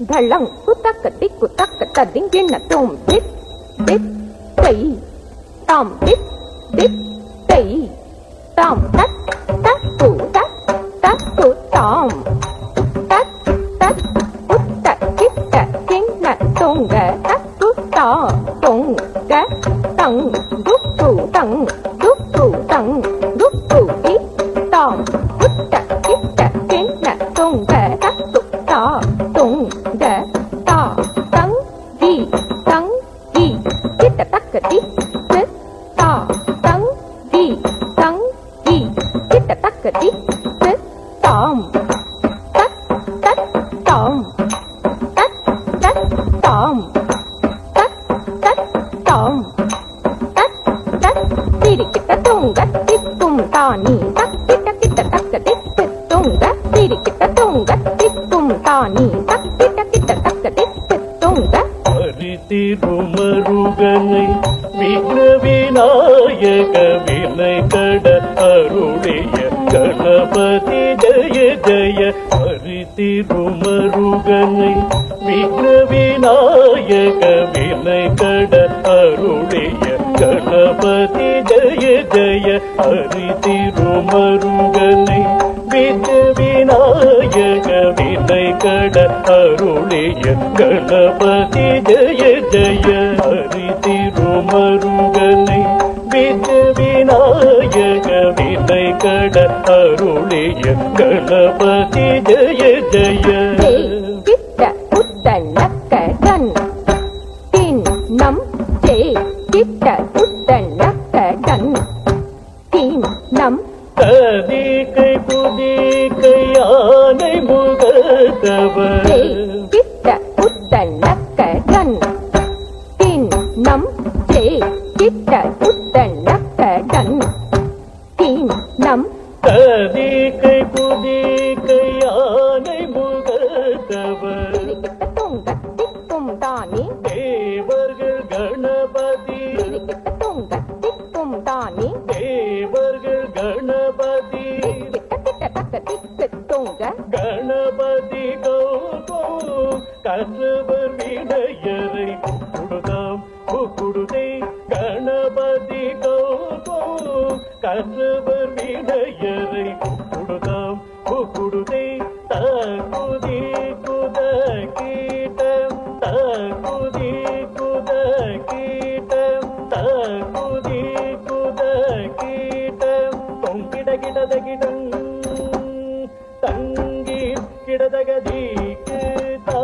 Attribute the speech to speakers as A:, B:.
A: ढलंग कुतक टिक कुतक तदिंग गिन तुम tip tip तई तम टिप टिप तई तम तत तत तु तम तत तत उत्त कित्त किन्न तुंग तत तुता तुंग तंग दुक्कु तंग दुक्कु इ तम उत्त कित्त किन्न तुंग तत तुता तुंग ता तंग गी कित्त तक टिक ता तंग गी कित्त तक टिक तम तत तत तम तत तत तम तत तत तम तत तत तिरिकिट तुंग टिक्कुम तानी तक किट किट तक टिक तुंग तिरिकिट तुंग टिक्कुम तानी तक किट किट तक टिक तुंग
B: हरितिरुमरुगனை விக்ன விநாயக வினை கட அருளிய கணபதி ஜய ஜய ஹரிதிருமருகனை விக்ன விநாயக வினை கட அருளிய கணபதி ஜய ஜய ஹரிதிருமருகனை விக்ன விநாயக வினை கட அருளிய கணபதி ஜய ஜய ஹரிதிருமருகனை விக்ன விநாயக வினை கட அருளிய கணபதி ஜய ஜய
A: கிட்ட உத்தனக்க கண் தின் நம் ஜே கிட்ட உத்தனக்க கண் தின் நம்
B: கதிகை புதிகை யானை முகத்தவர்
A: கிட்ட உத்தனக்க கண் தின் நம் ஜே கிட்ட உத்தனக்க கண் தின் நம்
B: கதிகை புதிகை யானை முகத்தவர்
A: துங்க திக்கும் தானே
B: தேவர்கள் கணபதி
A: துங்க திக்கும் தானே
B: தேவர்கள் கணபதி
A: துங்க
B: கணபதி கௌதம் கற்றவர் வினையரை கொடுதாம் கொடுதே கணபதி கௌதம் கற்றவர் வினையரை கொடுதாம் கொடுதே தகுதி குத கீட்டம் தகுதி குத கீட்டம் தகுதி குத கீட்டம் தொங்கிட கிடதகிடம் தங்கி கிடதகதிக்கு தா